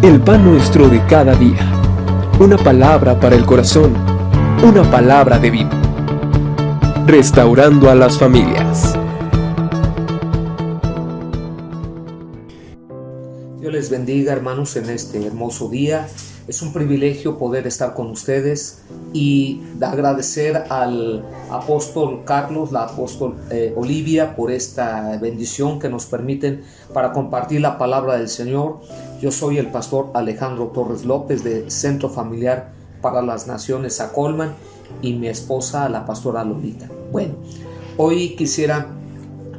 El pan nuestro de cada día. Una palabra para el corazón. Una palabra de vida. Restaurando a las familias. Dios les bendiga, hermanos, en este hermoso día. Es un privilegio poder estar con ustedes y agradecer al apóstol Carlos, la apóstol Olivia, por esta bendición que nos permiten para compartir la palabra del Señor. Yo soy el pastor Alejandro Torres López de Centro Familiar para las Naciones Acolman y mi esposa, la pastora Lolita. Bueno, hoy quisiera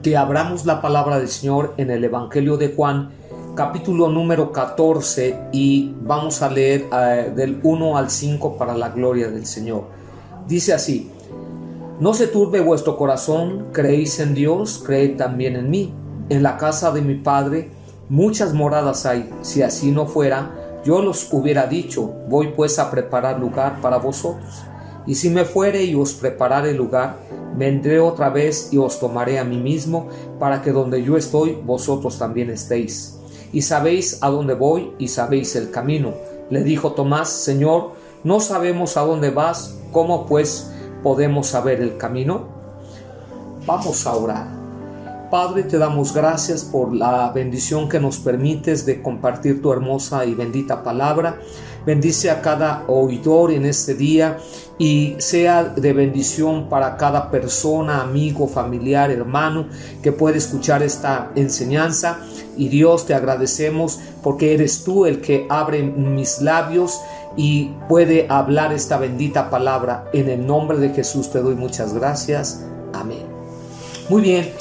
que abramos la palabra del Señor en el Evangelio de Juan, capítulo número 14, y vamos a leer del 1 al 5 para la gloria del Señor. Dice así: No se turbe vuestro corazón, creéis en Dios, creed también en mí. En la casa de mi Padre muchas moradas hay. Si así no fuera, yo los hubiera dicho. Voy pues a preparar lugar para vosotros. Y si me fuere y os preparare lugar, vendré otra vez y os tomaré a mí mismo, para que donde yo estoy, vosotros también estéis. Y sabéis a dónde voy y sabéis el camino. Le dijo Tomás: Señor, no sabemos a dónde vas, ¿cómo pues podemos saber el camino? Vamos a orar. Padre, te damos gracias por la bendición que nos permites de compartir tu hermosa y bendita palabra. Bendice a cada oidor en este día y sea de bendición para cada persona, amigo, familiar, hermano que puede escuchar esta enseñanza. Y Dios, te agradecemos porque eres tú el que abre mis labios y puede hablar esta bendita palabra. En el nombre de Jesús te doy muchas gracias. Amén. Muy bien,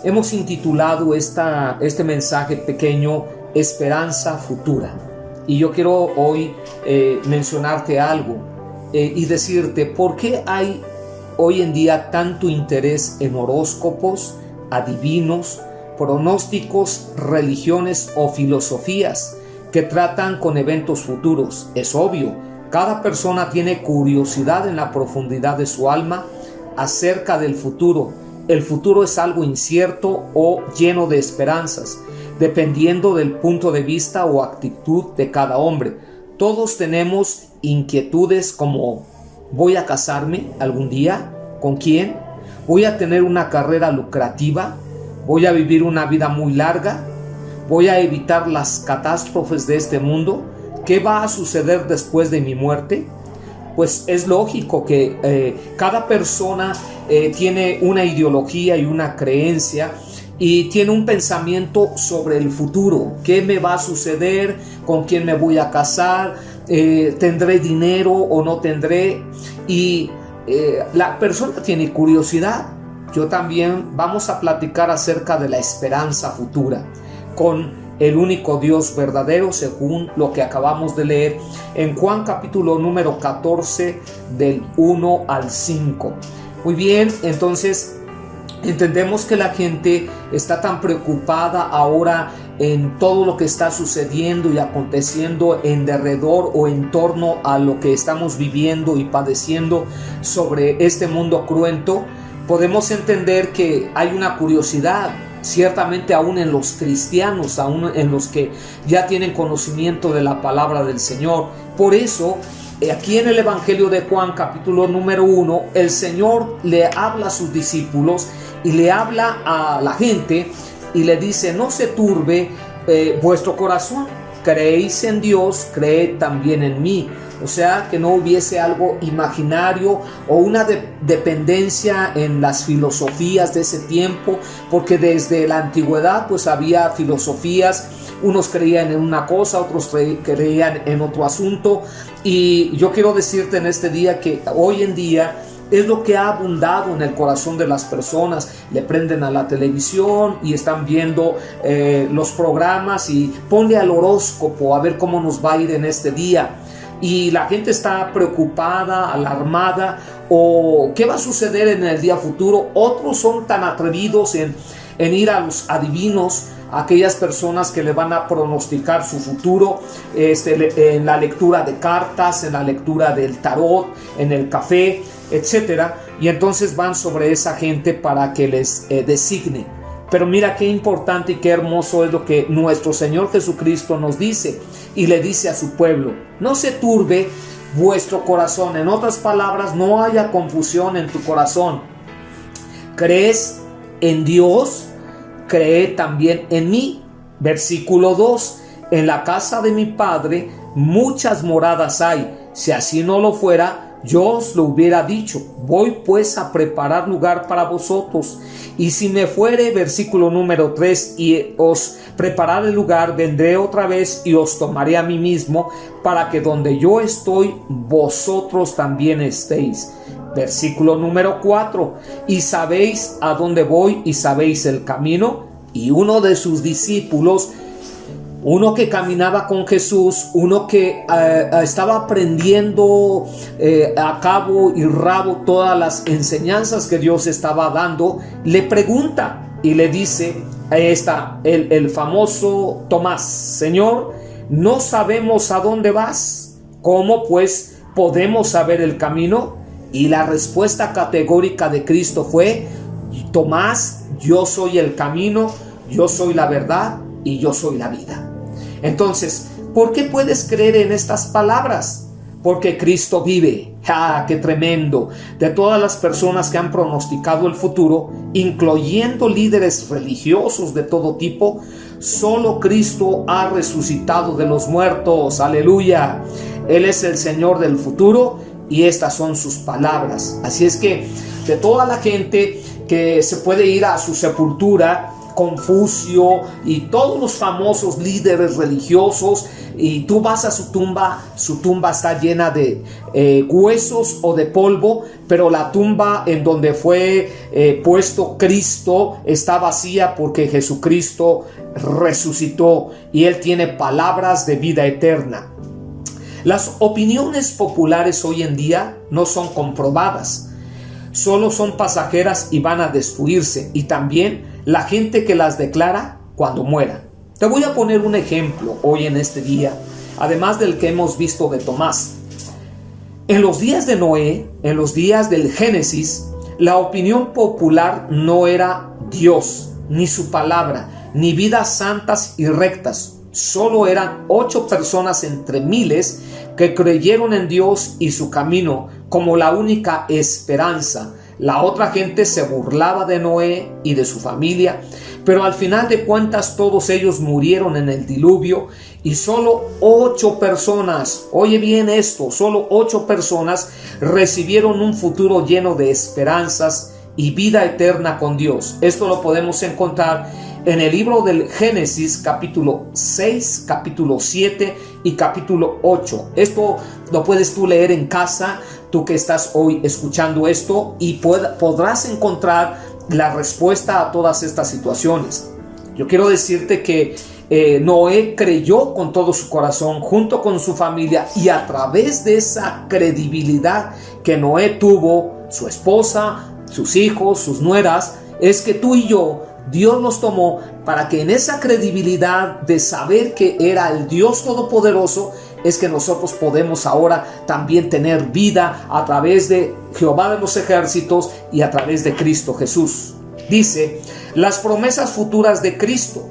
hemos intitulado este mensaje pequeño Esperanza Futura. Y yo quiero hoy mencionarte algo y decirte por qué hay hoy en día tanto interés en horóscopos, adivinos, pronósticos, religiones o filosofías que tratan con eventos futuros. Es obvio, cada persona tiene curiosidad en la profundidad de su alma acerca del futuro. El futuro es algo incierto o lleno de esperanzas, dependiendo del punto de vista o actitud de cada hombre. Todos tenemos inquietudes como: ¿voy a casarme algún día? ¿Con quién? ¿Voy a tener una carrera lucrativa? ¿Voy a vivir una vida muy larga? ¿Voy a evitar las catástrofes de este mundo? ¿Qué va a suceder después de mi muerte? Pues es lógico que cada persona tiene una ideología y una creencia y tiene un pensamiento sobre el futuro. ¿Qué me va a suceder? ¿Con quién me voy a casar? ¿Tendré dinero o no tendré? Y la persona tiene curiosidad. Yo también. Vamos a platicar acerca de la esperanza futura con el único Dios verdadero, según lo que acabamos de leer en Juan capítulo número 14 del 1 al 5. Muy bien, entonces entendemos que la gente está tan preocupada ahora en todo lo que está sucediendo y aconteciendo en derredor o en torno a lo que estamos viviendo y padeciendo sobre este mundo cruento. Podemos entender que hay una curiosidad, ciertamente aún en los cristianos, aún en los que ya tienen conocimiento de la palabra del Señor. Por eso, aquí en el Evangelio de Juan, capítulo número 1, el Señor le habla a sus discípulos y le habla a la gente y le dice: no se turbe vuestro corazón, creéis en Dios, creed también en mí. O sea, que no hubiese algo imaginario o una dependencia en las filosofías de ese tiempo, porque desde la antigüedad pues había filosofías. Unos creían en una cosa, otros creían en otro asunto. Y yo quiero decirte en este día que hoy en día es lo que ha abundado en el corazón de las personas. Le prenden a la televisión y están viendo los programas y ponle al horóscopo a ver cómo nos va a ir en este día. Y la gente está preocupada, alarmada, o qué va a suceder en el día futuro. Otros son tan atrevidos en ir a los adivinos, a aquellas personas que le van a pronosticar su futuro, en la lectura de cartas, en la lectura del tarot, en el café, etcétera. Y entonces van sobre esa gente para que les designe. Pero mira qué importante y qué hermoso es lo que nuestro Señor Jesucristo nos dice y le dice a su pueblo: no se turbe vuestro corazón. En otras palabras, no haya confusión en tu corazón. ¿Crees en Dios? Cree también en mí. Versículo 2: en la casa de mi Padre muchas moradas hay. Si así no lo fuera, yo os lo hubiera dicho. Voy pues a preparar lugar para vosotros. Y si me fuere, versículo número 3, y os prepararé el lugar, vendré otra vez y os tomaré a mí mismo, para que donde yo estoy, vosotros también estéis. Versículo número 4, y sabéis a dónde voy y sabéis el camino. Y uno de sus discípulos, uno que caminaba con Jesús, uno que estaba aprendiendo a cabo y rabo todas las enseñanzas que Dios estaba dando, le pregunta y le dice, ahí está el famoso Tomás: Señor, no sabemos a dónde vas, ¿cómo pues podemos saber el camino? Y la respuesta categórica de Cristo fue: Tomás, yo soy el camino, yo soy la verdad y yo soy la vida. Entonces, ¿por qué puedes creer en estas palabras? Porque Cristo vive. ¡Ah, qué tremendo! De todas las personas que han pronosticado el futuro, incluyendo líderes religiosos de todo tipo, solo Cristo ha resucitado de los muertos. ¡Aleluya! Él es el Señor del futuro y estas son sus palabras. Así es que de toda la gente que se puede ir a su sepultura, Confucio y todos los famosos líderes religiosos, y tú vas a su tumba está llena de huesos o de polvo, pero la tumba en donde fue puesto Cristo está vacía, porque Jesucristo resucitó y Él tiene palabras de vida eterna. Las opiniones populares hoy en día no son comprobadas, solo son pasajeras y van a destruirse, y también la gente que las declara cuando muera. Te voy a poner un ejemplo hoy en este día, además del que hemos visto de Tomás. En los días de Noé, en los días del Génesis, la opinión popular no era Dios, ni su palabra, ni vidas santas y rectas. Solo eran 8 personas entre miles que creyeron en Dios y su camino como la única esperanza. La otra gente se burlaba de Noé y de su familia, pero al final de cuentas todos ellos murieron en el diluvio, y solo 8 personas, oye bien esto, solo 8 personas recibieron un futuro lleno de esperanzas y vida eterna con Dios. Esto lo podemos encontrar en el libro del Génesis, capítulo 6, capítulo 7 y capítulo 8. Esto lo puedes tú leer en casa, tú que estás hoy escuchando esto, y podrás encontrar la respuesta a todas estas situaciones. Yo quiero decirte que Noé creyó con todo su corazón junto con su familia, y a través de esa credibilidad que Noé tuvo, su esposa, sus hijos, sus nueras, es que tú y yo, Dios nos tomó para que en esa credibilidad de saber que era el Dios Todopoderoso, es que nosotros podemos ahora también tener vida a través de Jehová de los ejércitos y a través de Cristo Jesús. Dice, las promesas futuras de Cristo.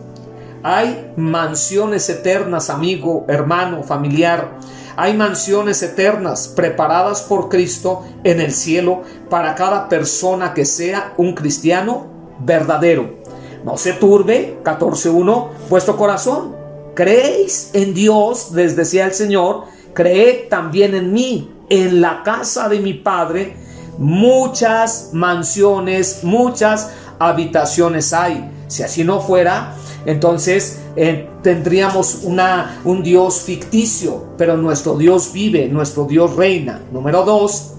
Hay mansiones eternas, amigo, hermano, familiar. Hay mansiones eternas preparadas por Cristo en el cielo para cada persona que sea un cristiano verdadero. No se turbe, 14:1, vuestro corazón. ¿Creéis en Dios? Les decía el Señor, creed también en mí. En la casa de mi Padre muchas mansiones, muchas habitaciones hay. Si así no fuera, entonces tendríamos un Dios ficticio, pero nuestro Dios vive, nuestro Dios reina. Número 2,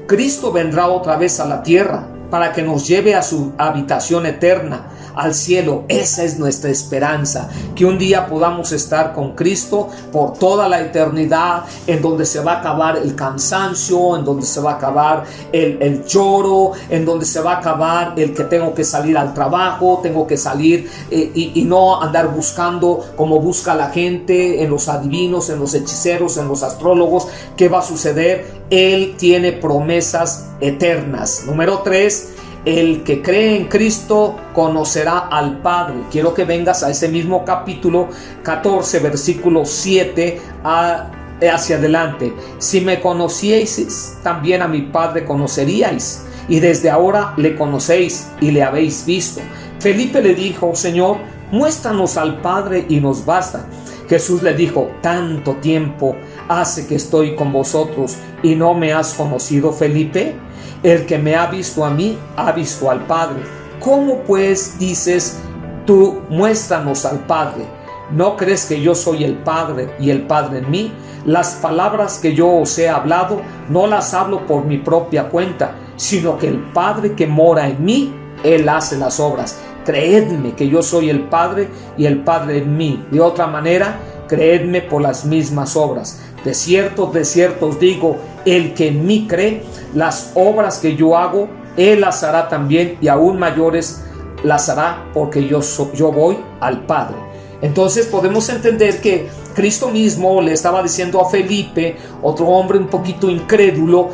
Cristo vendrá otra vez a la tierra para que nos lleve a su habitación eterna, al cielo. Esa es nuestra esperanza, que un día podamos estar con Cristo por toda la eternidad, en donde se va a acabar el cansancio, en donde se va a acabar el lloro, en donde se va a acabar el que tengo que salir al trabajo, tengo que salir y no andar buscando como busca la gente en los adivinos, en los hechiceros, en los astrólogos. ¿Qué va a suceder? Él tiene promesas eternas. Número 3, el que cree en Cristo conocerá al Padre. Quiero que vengas a ese mismo capítulo 14, versículo 7 hacia adelante. Si me conocieseis, también a mi Padre conoceríais, y desde ahora le conocéis y le habéis visto. Felipe le dijo: Señor, muéstranos al Padre y nos basta. Jesús le dijo: tanto tiempo hace que estoy con vosotros y no me has conocido, Felipe. El que me ha visto a mí, ha visto al Padre. ¿Cómo pues dices tú, muéstranos al Padre? ¿No crees que yo soy el Padre y el Padre en mí? Las palabras que yo os he hablado, no las hablo por mi propia cuenta, sino que el Padre que mora en mí, Él hace las obras. Creedme que yo soy el Padre y el Padre en mí. De otra manera, creedme por las mismas obras. De cierto os digo, el que en mí cree, las obras que yo hago, Él las hará también, y aún mayores las hará, porque yo voy al Padre. Entonces podemos entender que Cristo mismo le estaba diciendo a Felipe, otro hombre un poquito incrédulo,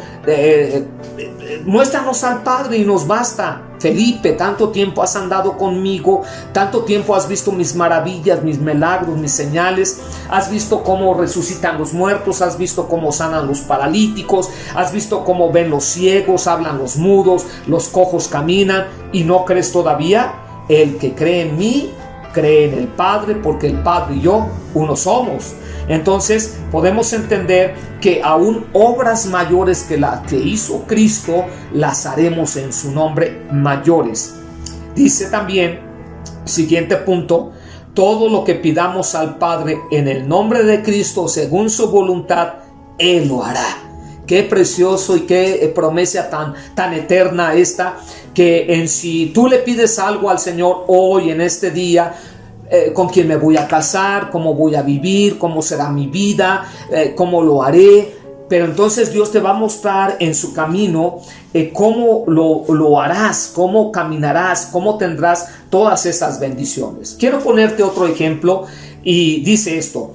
muéstranos al Padre y nos basta. Felipe, tanto tiempo has andado conmigo, tanto tiempo has visto mis maravillas, mis milagros, mis señales, has visto cómo resucitan los muertos, has visto cómo sanan los paralíticos, has visto cómo ven los ciegos, hablan los mudos, los cojos caminan, y no crees todavía. El que cree en mí, cree en el Padre, porque el Padre y yo uno somos. Entonces podemos entender que aún obras mayores que las que hizo Cristo, las haremos en su nombre, mayores. Dice también, siguiente punto: todo lo que pidamos al Padre en el nombre de Cristo, según su voluntad, Él lo hará. Qué precioso y qué promesa tan eterna esta, que si tú le pides algo al Señor hoy, en este día, con quién me voy a casar, cómo voy a vivir, cómo será mi vida, cómo lo haré, pero entonces Dios te va a mostrar en su camino cómo lo harás, cómo caminarás, cómo tendrás todas esas bendiciones. Quiero ponerte otro ejemplo, y dice esto: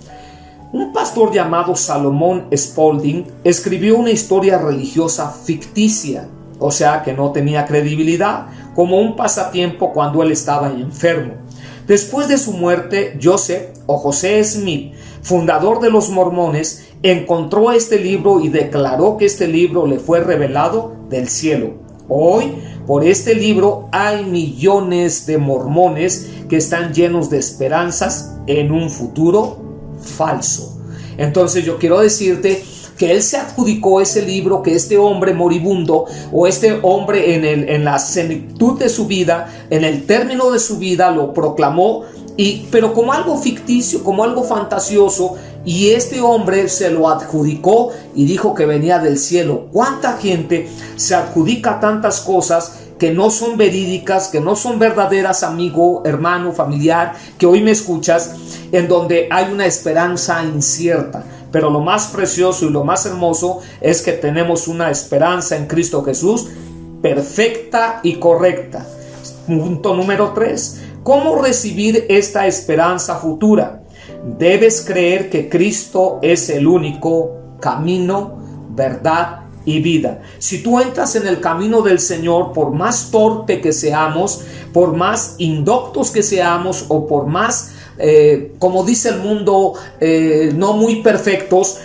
un pastor llamado Salomón Spaulding escribió una historia religiosa ficticia, o sea que no tenía credibilidad, como un pasatiempo cuando él estaba enfermo. Después de su muerte, José Smith, fundador de los mormones, encontró este libro y declaró que este libro le fue revelado del cielo. Hoy, por este libro, hay millones de mormones que están llenos de esperanzas en un futuro falso. Entonces yo quiero decirte que él se adjudicó ese libro, que este hombre moribundo, o este hombre en la senectud de su vida, en el término de su vida, lo proclamó, pero como algo ficticio, como algo fantasioso, y este hombre se lo adjudicó y dijo que venía del cielo. ¿Cuánta gente se adjudica tantas cosas que no son verídicas, que no son verdaderas, amigo, hermano, familiar, que hoy me escuchas, en donde hay una esperanza incierta? Pero lo más precioso y lo más hermoso es que tenemos una esperanza en Cristo Jesús, perfecta y correcta. Punto número 3. ¿Cómo recibir esta esperanza futura? Debes creer que Cristo es el único camino, verdad y vida. Si tú entras en el camino del Señor, por más torpe que seamos, por más indoctos que seamos, o por más como dice el mundo, no muy perfectos,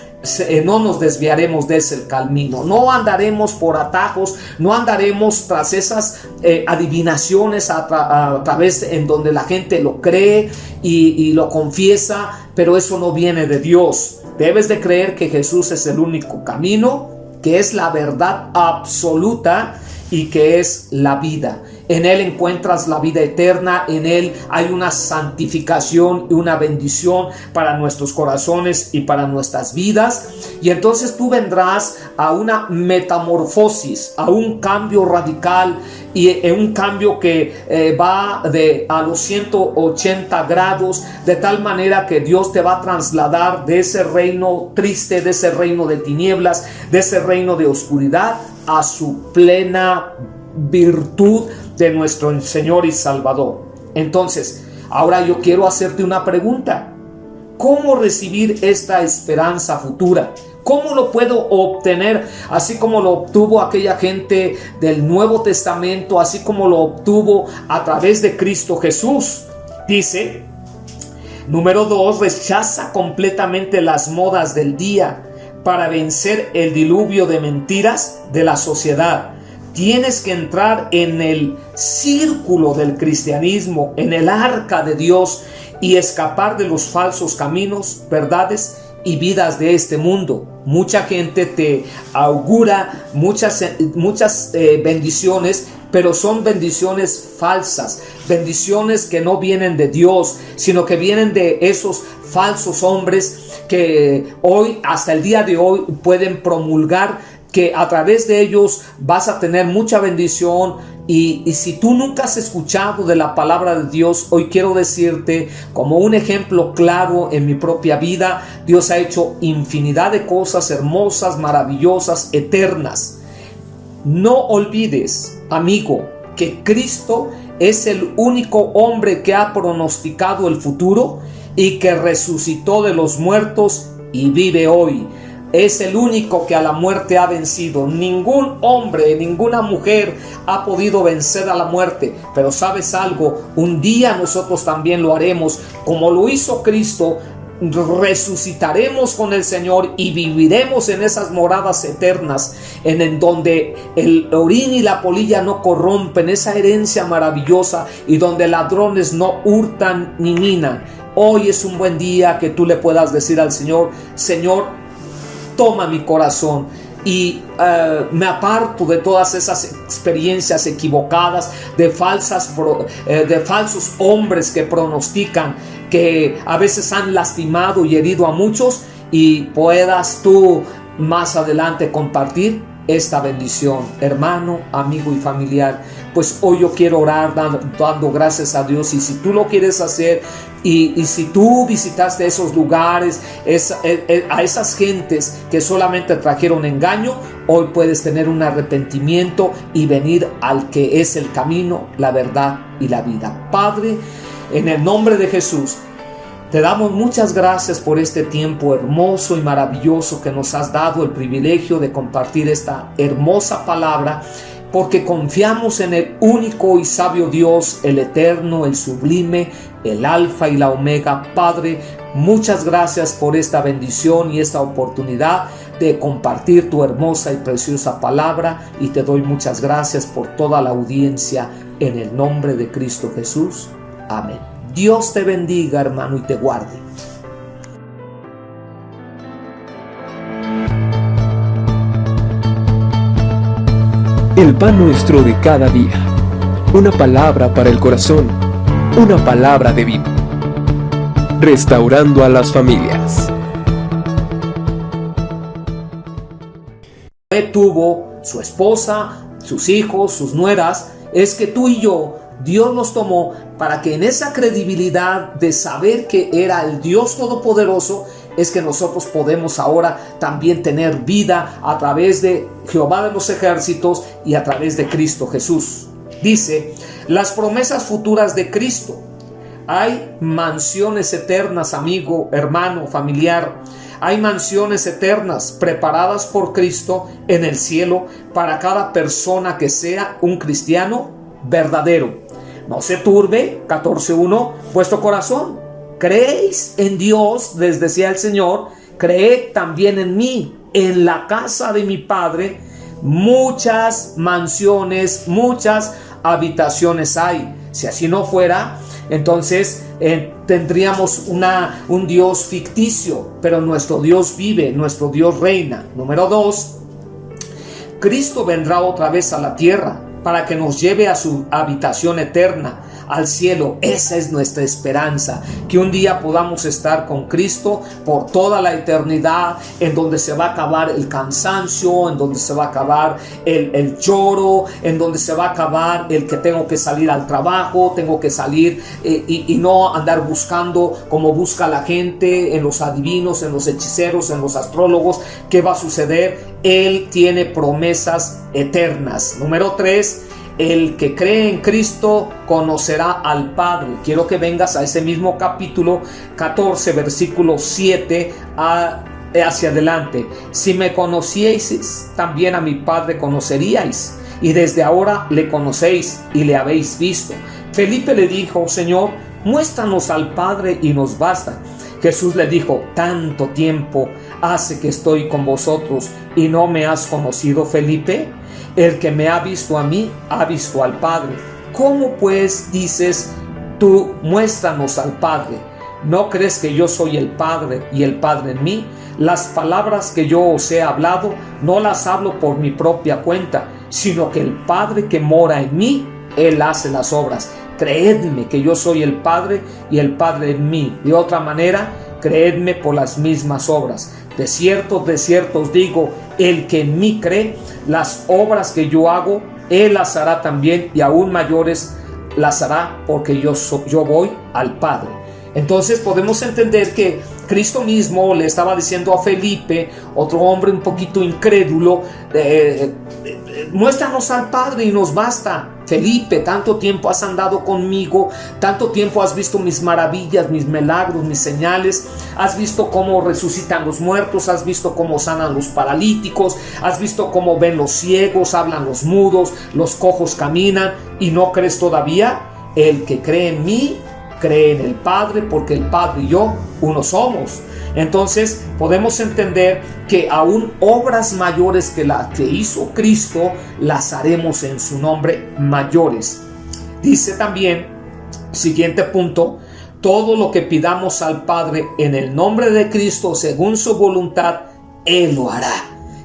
no nos desviaremos de ese camino, no andaremos por atajos, no andaremos tras esas adivinaciones a través en donde la gente lo cree y lo confiesa, pero eso no viene de Dios. Debes de creer que Jesús es el único camino, que es la verdad absoluta y que es la vida. En Él encuentras la vida eterna, en Él hay una santificación y una bendición para nuestros corazones y para nuestras vidas. Y entonces tú vendrás a una metamorfosis, a un cambio radical, y en un cambio que va a los 180 grados, de tal manera que Dios te va a trasladar de ese reino triste, de ese reino de tinieblas, de ese reino de oscuridad, a su plena virtud de nuestro Señor y Salvador. Entonces, ahora yo quiero hacerte una pregunta: ¿cómo recibir esta esperanza futura? ¿Cómo lo puedo obtener? Así como lo obtuvo aquella gente del Nuevo Testamento, así como lo obtuvo a través de Cristo Jesús. Dice, número 2, rechaza completamente las modas del día para vencer el diluvio de mentiras de la sociedad. Tienes que entrar en el círculo del cristianismo, en el arca de Dios, y escapar de los falsos caminos, verdades y vidas de este mundo. Mucha gente te augura muchas bendiciones, pero son bendiciones falsas, bendiciones que no vienen de Dios, sino que vienen de esos falsos hombres que hoy, hasta el día de hoy, pueden promulgar que a través de ellos vas a tener mucha bendición. Y si tú nunca has escuchado de la palabra de Dios, hoy quiero decirte, como un ejemplo claro en mi propia vida, Dios ha hecho infinidad de cosas hermosas, maravillosas, eternas. No olvides, amigo, que Cristo es el único hombre que ha pronosticado el futuro y que resucitó de los muertos y vive hoy. Es el único que a la muerte ha vencido. Ningún hombre, ninguna mujer ha podido vencer a la muerte. Pero ¿sabes algo? Un día nosotros también lo haremos. Como lo hizo Cristo, resucitaremos con el Señor y viviremos en esas moradas eternas, en donde el orín y la polilla no corrompen, esa herencia maravillosa, y donde ladrones no hurtan ni minan. Hoy es un buen día que tú le puedas decir al Señor: Señor, toma mi corazón y me aparto de todas esas experiencias equivocadas, de falsos hombres que pronostican, que a veces han lastimado y herido a muchos, y puedas tú más adelante compartir esta bendición, hermano, amigo y familiar. Pues hoy yo quiero orar dando gracias a Dios, y si tú lo quieres hacer, y si tú visitaste esos lugares, a esas gentes que solamente trajeron engaño, hoy puedes tener un arrepentimiento y venir al que es el camino, la verdad y la vida. Padre, en el nombre de Jesús, te damos muchas gracias por este tiempo hermoso y maravilloso que nos has dado el privilegio de compartir esta hermosa palabra, porque confiamos en el único y sabio Dios, el eterno, el sublime, el alfa y la omega. Padre, muchas gracias por esta bendición y esta oportunidad de compartir tu hermosa y preciosa palabra, y te doy muchas gracias por toda la audiencia, en el nombre de Cristo Jesús. Amén. Dios te bendiga, hermano, y te guarde. El pan nuestro de cada día. Una palabra para el corazón. Una palabra de vida. Restaurando a las familias. Tuvo su esposa, sus hijos, sus nueras. Es que tú y yo, Dios nos tomó para que en esa credibilidad de saber que era el Dios Todopoderoso, es que nosotros podemos ahora también tener vida a través de Jehová de los ejércitos y a través de Cristo Jesús. Dice, las promesas futuras de Cristo. Hay mansiones eternas, amigo, hermano, familiar. Hay mansiones eternas preparadas por Cristo en el cielo para cada persona que sea un cristiano verdadero. No se turbe, 14:1, vuestro corazón. ¿Creéis en Dios? Les decía el Señor, creed también en mí. En la casa de mi Padre muchas mansiones, muchas habitaciones hay. Si así no fuera, entonces tendríamos un Dios ficticio, pero nuestro Dios vive, nuestro Dios reina. Número 2, Cristo vendrá otra vez a la tierra para que nos lleve a su habitación eterna, al cielo. Esa es nuestra esperanza, que un día podamos estar con Cristo por toda la eternidad, en donde se va a acabar el cansancio, en donde se va a acabar el lloro, en donde se va a acabar el que tengo que salir al trabajo, tengo que salir y no andar buscando como busca la gente, en los adivinos, en los hechiceros, en los astrólogos. ¿Qué va a suceder? Él tiene promesas eternas. Número 3, el que cree en Cristo conocerá al Padre. Quiero que vengas a ese mismo capítulo 14, versículo 7 hacia adelante. Si me conocieseis, también a mi Padre conoceríais, y desde ahora le conocéis y le habéis visto. Felipe le dijo: Señor, muéstranos al Padre y nos basta. Jesús le dijo: tanto tiempo hace que estoy con vosotros y no me has conocido, Felipe. El que me ha visto a mí, ha visto al Padre. ¿Cómo pues dices tú, muéstranos al Padre? ¿No crees que yo soy el Padre y el Padre en mí? Las palabras que yo os he hablado, no las hablo por mi propia cuenta, sino que el Padre que mora en mí, Él hace las obras. Creedme que yo soy el Padre y el Padre en mí. De otra manera, creedme por las mismas obras. De cierto os digo, el que en mí cree, las obras que yo hago, Él las hará también, y aún mayores las hará, porque yo voy al Padre. Entonces podemos entender que Cristo mismo le estaba diciendo a Felipe, otro hombre un poquito incrédulo, muéstranos al Padre y nos basta. Felipe, tanto tiempo has andado conmigo, tanto tiempo has visto mis maravillas, mis milagros, mis señales, has visto cómo resucitan los muertos, has visto cómo sanan los paralíticos, has visto cómo ven los ciegos, hablan los mudos, los cojos caminan, y no crees todavía. El que cree en mí, cree en el Padre, porque el Padre y yo uno somos. Entonces podemos entender que aún obras mayores que las que hizo Cristo, las haremos en su nombre, mayores. Dice también, siguiente punto: todo lo que pidamos al Padre en el nombre de Cristo, según su voluntad, Él lo hará.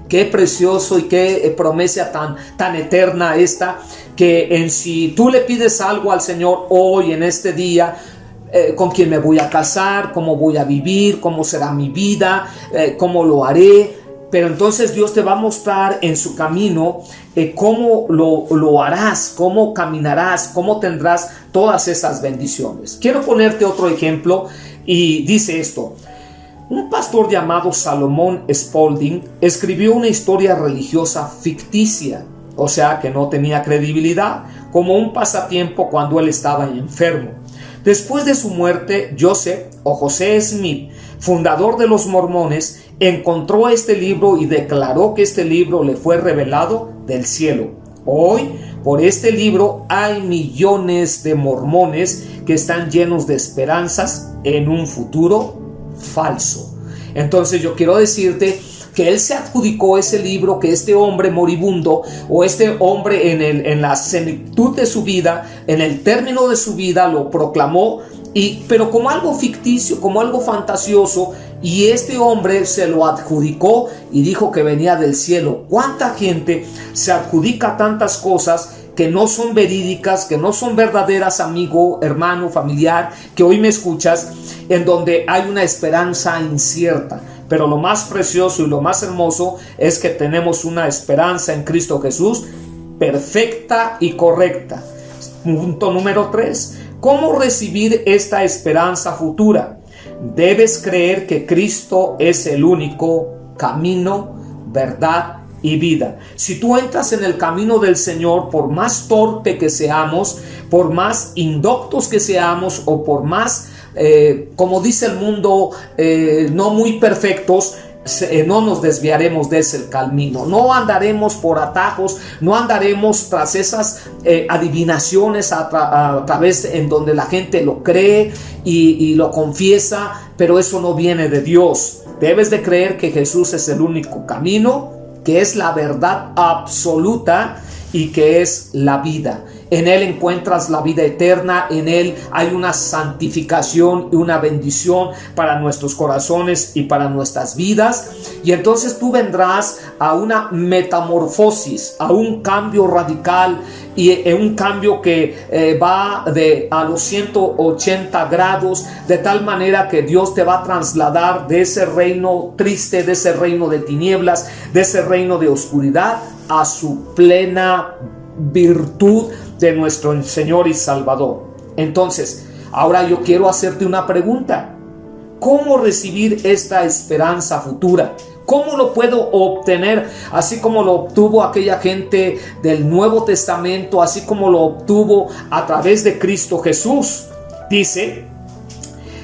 Qué precioso y qué promesa tan eterna esta, que si tú le pides algo al Señor hoy, en este día, con quién me voy a casar, cómo voy a vivir, cómo será mi vida, cómo lo haré, pero entonces Dios te va a mostrar en su camino cómo lo harás, cómo caminarás, cómo tendrás todas esas bendiciones. Quiero ponerte otro ejemplo, y dice esto: un pastor llamado Salomón Spaulding escribió una historia religiosa ficticia, o sea que no tenía credibilidad, como un pasatiempo cuando él estaba enfermo. Después de su muerte, José Smith, fundador de los mormones, encontró este libro y declaró que este libro le fue revelado del cielo. Hoy, por este libro, hay millones de mormones que están llenos de esperanzas en un futuro falso. Entonces yo quiero decirte que él se adjudicó ese libro, que este hombre moribundo, o este hombre en la senectud de su vida, en el término de su vida, lo proclamó, pero como algo ficticio, como algo fantasioso, y este hombre se lo adjudicó y dijo que venía del cielo. ¿Cuánta gente se adjudica tantas cosas que no son verídicas, que no son verdaderas, amigo, hermano, familiar, que hoy me escuchas, en donde hay una esperanza incierta? Pero lo más precioso y lo más hermoso es que tenemos una esperanza en Cristo Jesús perfecta y correcta. Punto número 3. ¿Cómo recibir esta esperanza futura? Debes creer que Cristo es el único camino, verdad y vida. Si tú entras en el camino del Señor, por más torpe que seamos, por más indoctos que seamos, o por más como dice el mundo, no muy perfectos, no nos desviaremos de ese camino, no andaremos por atajos, no andaremos tras esas adivinaciones a través en donde la gente lo cree y lo confiesa, pero eso no viene de Dios. Debes de creer que Jesús es el único camino, que es la verdad absoluta y que es la vida. En Él encuentras la vida eterna, en Él hay una santificación y una bendición para nuestros corazones y para nuestras vidas. Y entonces tú vendrás a una metamorfosis, a un cambio radical, y un cambio que va a los 180 grados, de tal manera que Dios te va a trasladar de ese reino triste, de ese reino de tinieblas, de ese reino de oscuridad, a su plena virtud de nuestro Señor y Salvador. Entonces, ahora yo quiero hacerte una pregunta: ¿cómo recibir esta esperanza futura? ¿Cómo lo puedo obtener? Así como lo obtuvo aquella gente del Nuevo Testamento, así como lo obtuvo a través de Cristo Jesús. Dice,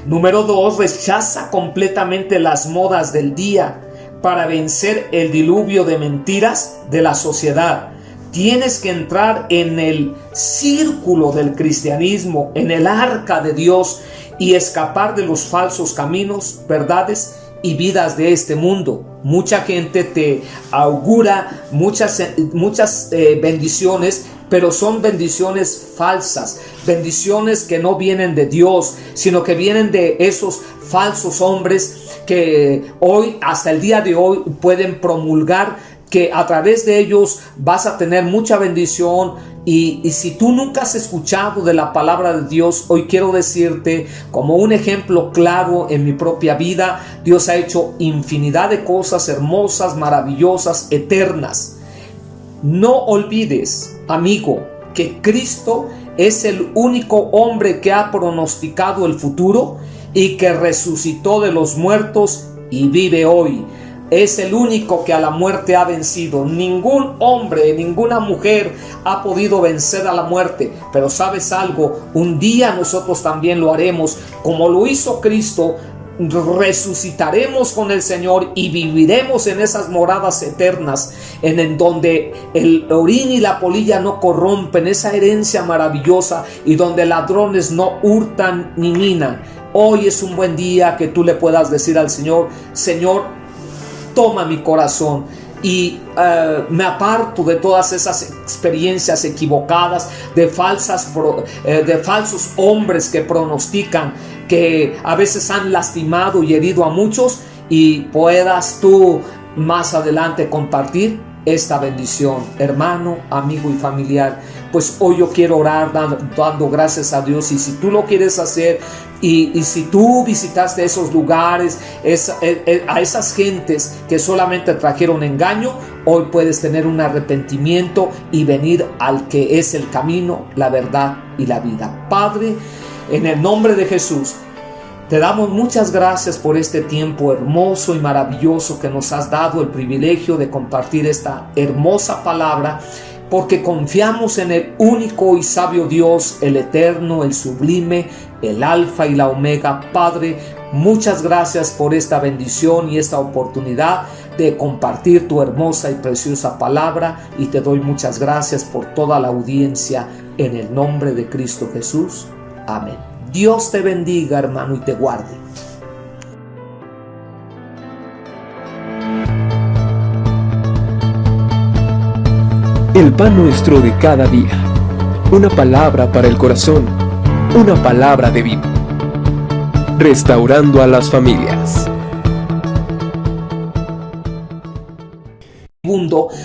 Número 2, rechaza completamente las modas del día para vencer el diluvio de mentiras de la sociedad. Tienes que entrar en el círculo del cristianismo, en el arca de Dios, y escapar de los falsos caminos, verdades y vidas de este mundo. Mucha gente te augura muchas bendiciones, pero son bendiciones falsas, bendiciones que no vienen de Dios, sino que vienen de esos falsos hombres que hoy, hasta el día de hoy, pueden promulgar que a través de ellos vas a tener mucha bendición. Y si tú nunca has escuchado de la palabra de Dios, hoy quiero decirte, como un ejemplo claro en mi propia vida, Dios ha hecho infinidad de cosas hermosas, maravillosas, eternas. No olvides, amigo, que Cristo es el único hombre que ha pronosticado el futuro y que resucitó de los muertos y vive hoy. Es el único que a la muerte ha vencido. Ningún hombre, ninguna mujer ha podido vencer a la muerte. Pero ¿sabes algo? Un día nosotros también lo haremos. Como lo hizo Cristo, resucitaremos con el Señor y viviremos en esas moradas eternas, en donde el orín y la polilla no corrompen, esa herencia maravillosa, y donde ladrones no hurtan ni minan. Hoy es un buen día que tú le puedas decir al Señor: Señor, toma mi corazón y me aparto de todas esas experiencias equivocadas, de falsos hombres que pronostican, que a veces han lastimado y herido a muchos, y puedas tú más adelante compartir esta bendición, hermano, amigo y familiar. Pues hoy yo quiero orar dando gracias a Dios, y si tú lo quieres hacer, y si tú visitaste esos lugares, a esas gentes que solamente trajeron engaño, hoy puedes tener un arrepentimiento y venir al que es el camino, la verdad y la vida. Padre, en el nombre de Jesús, te damos muchas gracias por este tiempo hermoso y maravilloso que nos has dado el privilegio de compartir esta hermosa palabra, porque confiamos en el único y sabio Dios, el eterno, el sublime, el alfa y la omega. Padre, muchas gracias por esta bendición y esta oportunidad de compartir tu hermosa y preciosa palabra, y te doy muchas gracias por toda la audiencia, en el nombre de Cristo Jesús. Amén. Dios te bendiga, hermano, y te guarde. El pan nuestro de cada día. Una palabra para el corazón. Una palabra de vida. Restaurando a las familias.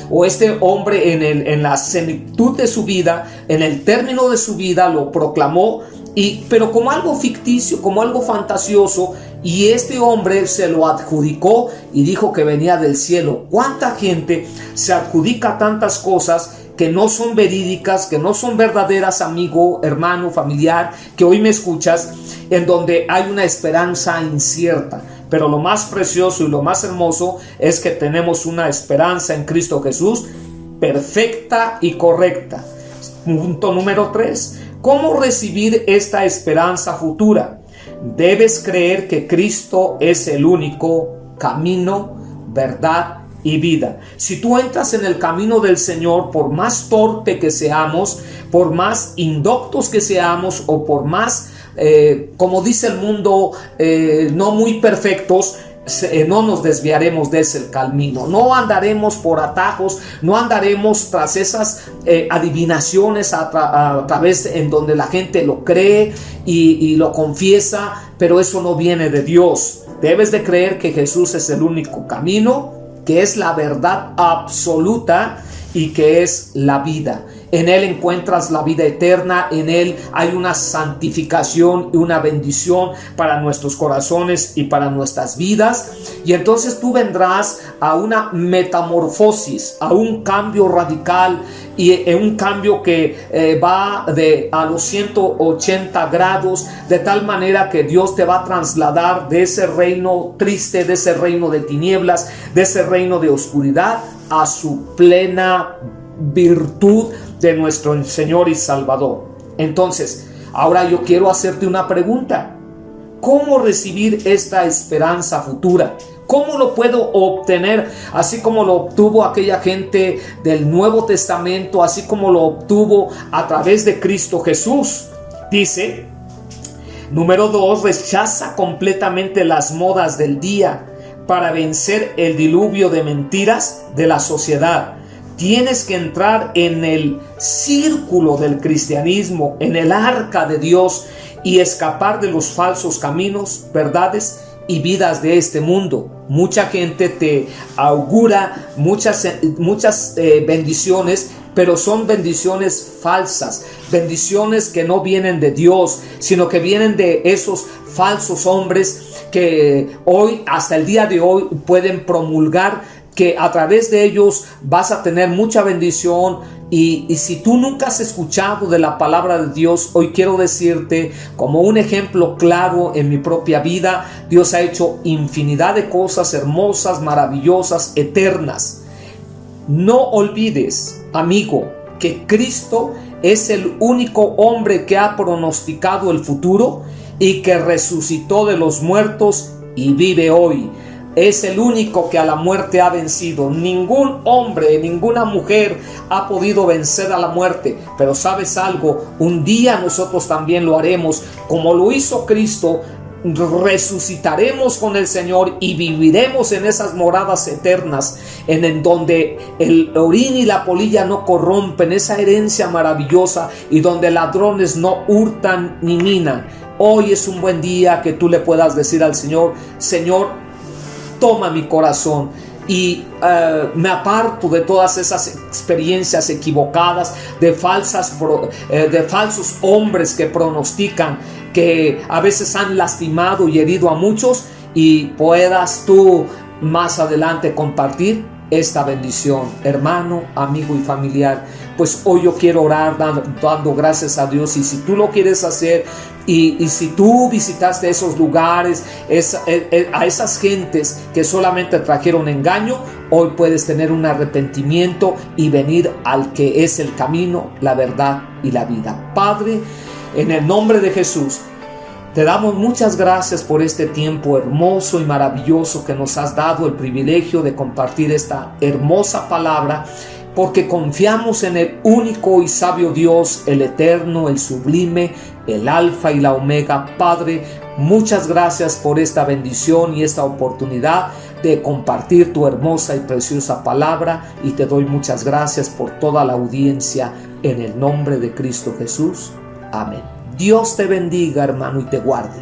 O este hombre en la senectud de su vida, en el término de su vida, lo proclamó, pero como algo ficticio, como algo fantasioso, y este hombre se lo adjudicó y dijo que venía del cielo. ¿Cuánta gente se adjudica tantas cosas que no son verídicas, que no son verdaderas, amigo, hermano, familiar, que hoy me escuchas, en donde hay una esperanza incierta? Pero lo más precioso y lo más hermoso es que tenemos una esperanza en Cristo Jesús, perfecta y correcta. Punto número 3. ¿Cómo recibir esta esperanza futura? Debes creer que Cristo es el único camino, verdad y vida. Si tú entras en el camino del Señor, por más torpe que seamos, por más indoctos que seamos, o por más, como dice el mundo, no muy perfectos, no nos desviaremos de ese camino. No andaremos por atajos, no andaremos tras esas adivinaciones a través en donde la gente lo cree y lo confiesa, pero eso no viene de Dios. Debes de creer que Jesús es el único camino, que es la verdad absoluta y que es la vida. En Él encuentras la vida eterna, en Él hay una santificación y una bendición para nuestros corazones y para nuestras vidas. Y entonces tú vendrás a una metamorfosis, a un cambio radical, y en un cambio que va a los 180 grados, de tal manera que Dios te va a trasladar de ese reino triste, de ese reino de tinieblas, de ese reino de oscuridad, a su plena virtud de nuestro Señor y Salvador. Entonces, ahora yo quiero hacerte una pregunta. ¿cómo recibir esta esperanza futura? ¿Cómo lo puedo obtener? Así como lo obtuvo aquella gente del Nuevo Testamento, así como lo obtuvo a través de Cristo Jesús. Dice, número 2, rechaza completamente las modas del día para vencer el diluvio de mentiras de la sociedad. Tienes que entrar en el círculo del cristianismo, en el arca de Dios, y escapar de los falsos caminos, verdades y vidas de este mundo. Mucha gente te augura muchas bendiciones, pero son bendiciones falsas, bendiciones que no vienen de Dios, sino que vienen de esos falsos hombres que hoy, hasta el día de hoy, pueden promulgar que a través de ellos vas a tener mucha bendición. Y si tú nunca has escuchado de la palabra de Dios, hoy quiero decirte, como un ejemplo claro en mi propia vida, Dios ha hecho infinidad de cosas hermosas, maravillosas, eternas. No olvides, amigo, que Cristo es el único hombre que ha pronosticado el futuro y que resucitó de los muertos y vive hoy. Es el único que a la muerte ha vencido. Ningún hombre, ninguna mujer ha podido vencer a la muerte. Pero ¿sabes algo? Un día nosotros también lo haremos. Como lo hizo Cristo, resucitaremos con el Señor y viviremos en esas moradas eternas, en donde el orín y la polilla no corrompen, esa herencia maravillosa, y donde ladrones no hurtan ni minan. Hoy es un buen día que tú le puedas decir al Señor: Señor, toma mi corazón y me aparto de todas esas experiencias equivocadas, de falsos hombres que pronostican, que a veces han lastimado y herido a muchos, y puedas tú más adelante compartir esta bendición, hermano, amigo y familiar. Pues hoy yo quiero orar dando gracias a Dios, y si tú lo quieres hacer, y si tú visitaste esos lugares, a esas gentes que solamente trajeron engaño, hoy puedes tener un arrepentimiento y venir al que es el camino, la verdad y la vida. Padre, en el nombre de Jesús, te damos muchas gracias por este tiempo hermoso y maravilloso que nos has dado el privilegio de compartir esta hermosa palabra, porque confiamos en el único y sabio Dios, el eterno, el sublime, el alfa y la omega. Padre, muchas gracias por esta bendición y esta oportunidad de compartir tu hermosa y preciosa palabra, y te doy muchas gracias por toda la audiencia, en el nombre de Cristo Jesús. Amén. Dios te bendiga, hermano, y te guarde.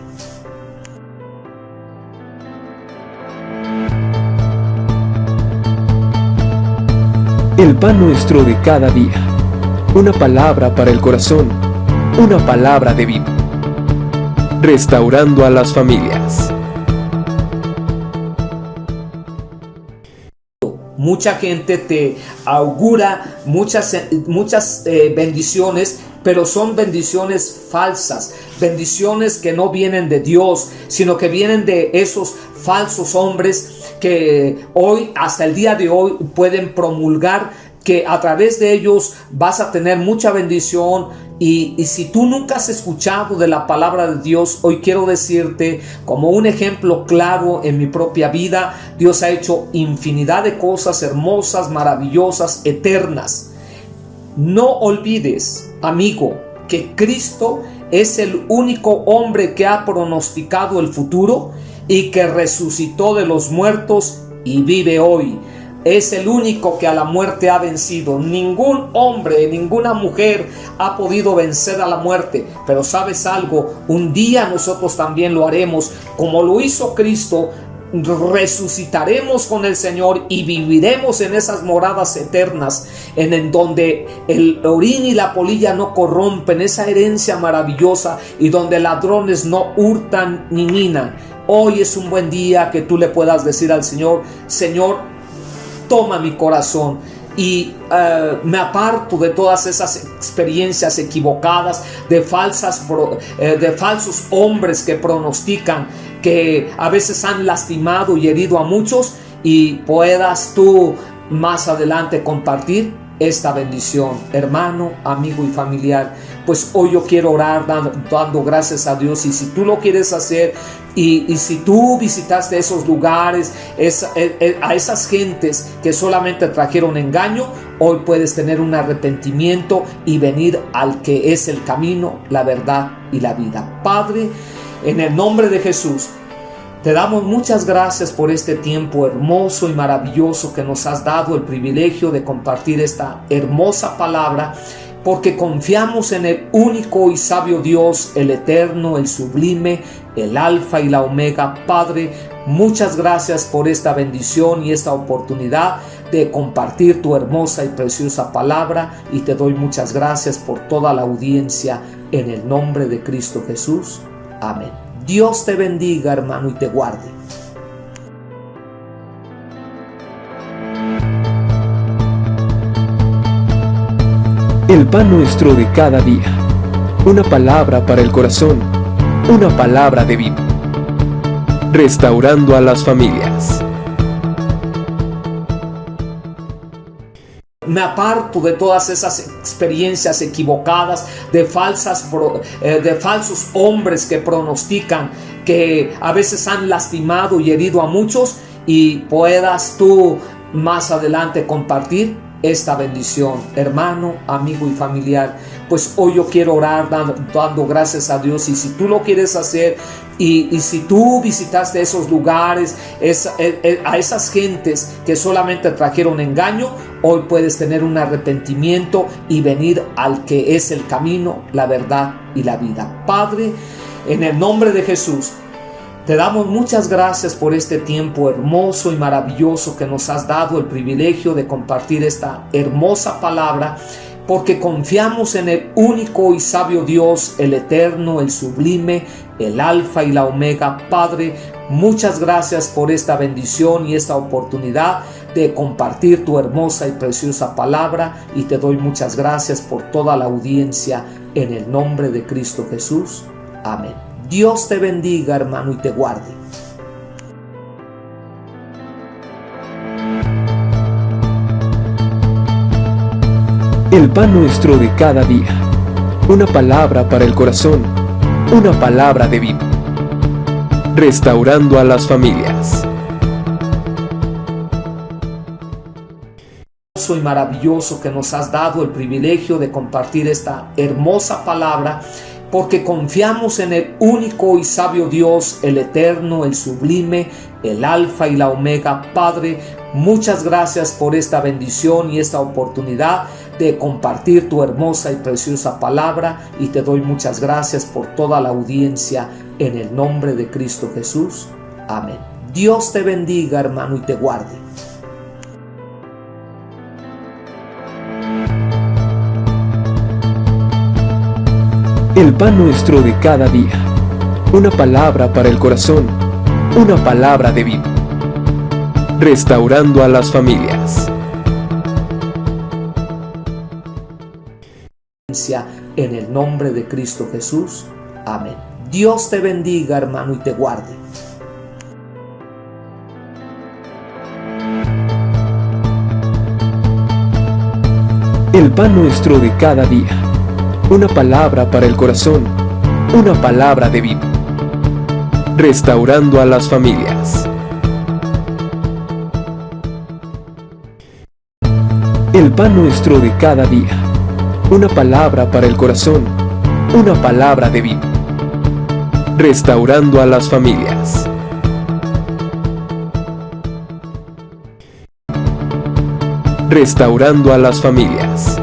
El pan nuestro de cada día. Una palabra para el corazón. Una palabra de vida. Restaurando a las familias. Mucha gente te augura muchas bendiciones, pero son bendiciones falsas, bendiciones que no vienen de Dios, sino que vienen de esos falsos hombres que hoy, hasta el día de hoy, pueden promulgar que a través de ellos vas a tener mucha bendición. Y si tú nunca has escuchado de la palabra de Dios, hoy quiero decirte, como un ejemplo claro en mi propia vida, Dios ha hecho infinidad de cosas hermosas, maravillosas, eternas. No olvides, amigo, que Cristo es el único hombre que ha pronosticado el futuro y que resucitó de los muertos y vive hoy. Es el único que a la muerte ha vencido. Ningún hombre, ninguna mujer ha podido vencer a la muerte. Pero ¿sabes algo? Un día nosotros también lo haremos. Como lo hizo Cristo, resucitaremos con el Señor y viviremos en esas moradas eternas, en donde el orín y la polilla no corrompen, esa herencia maravillosa, y donde ladrones no hurtan ni minan. Hoy es un buen día que tú le puedas decir al Señor: Señor, toma mi corazón y me aparto de todas esas experiencias equivocadas, de falsos hombres que pronostican, que a veces han lastimado y herido a muchos, y puedas tú más adelante compartir esta bendición, hermano, amigo y familiar. pues hoy yo quiero orar dando gracias a Dios. Y si tú lo quieres hacer, y si tú visitaste esos lugares, a esas gentes que solamente trajeron engaño, hoy puedes tener un arrepentimiento y venir al que es el camino, la verdad y la vida. Padre, en el nombre de Jesús, te damos muchas gracias por este tiempo hermoso y maravilloso que nos has dado el privilegio de compartir esta hermosa palabra, porque confiamos en el único y sabio Dios, el eterno, el sublime, el alfa y la omega. Padre, muchas gracias por esta bendición y esta oportunidad de compartir tu hermosa y preciosa palabra, y te doy muchas gracias por toda la audiencia en el nombre de Cristo Jesús. Amén. Dios te bendiga, hermano, y te guarde. El pan nuestro de cada día, una palabra para el corazón, una palabra de vida. Restaurando a las familias. Me aparto de todas esas experiencias equivocadas, de falsos hombres que pronostican, que a veces han lastimado y herido a muchos, y puedas tú más adelante compartir esta bendición, hermano, amigo y familiar. Pues hoy yo quiero orar dando gracias a Dios. Y si tú lo quieres hacer, y si tú visitaste esos lugares, a esas gentes que solamente trajeron engaño, hoy puedes tener un arrepentimiento y venir al que es el camino, la verdad y la vida. Padre, en el nombre de Jesús, te damos muchas gracias por este tiempo hermoso y maravilloso que nos has dado el privilegio de compartir esta hermosa palabra, porque confiamos en el único y sabio Dios, el eterno, el sublime, el alfa y la omega. Padre, muchas gracias por esta bendición y esta oportunidad de compartir tu hermosa y preciosa palabra, y te doy muchas gracias por toda la audiencia en el nombre de Cristo Jesús. Amén. Dios te bendiga, hermano, y te guarde. El pan nuestro de cada día, una palabra para el corazón, una palabra de vida. Restaurando a las familias. Y maravilloso que nos has dado el privilegio de compartir esta hermosa palabra, porque confiamos en el único y sabio Dios, el eterno, el sublime, el alfa y la omega. Padre, muchas gracias por esta bendición y esta oportunidad de compartir tu hermosa y preciosa palabra, y te doy muchas gracias por toda la audiencia en el nombre de Cristo Jesús. Amén. Dios te bendiga, hermano, y te guarde. El pan nuestro de cada día, una palabra para el corazón, una palabra de vida. Restaurando a las familias. En el nombre de Cristo Jesús. Amén. Dios te bendiga, hermano, y te guarde. El pan nuestro de cada día, una palabra para el corazón, una palabra de vida. Restaurando a las familias. El pan nuestro de cada día, una palabra para el corazón, una palabra de vida. Restaurando a las familias. Restaurando a las familias.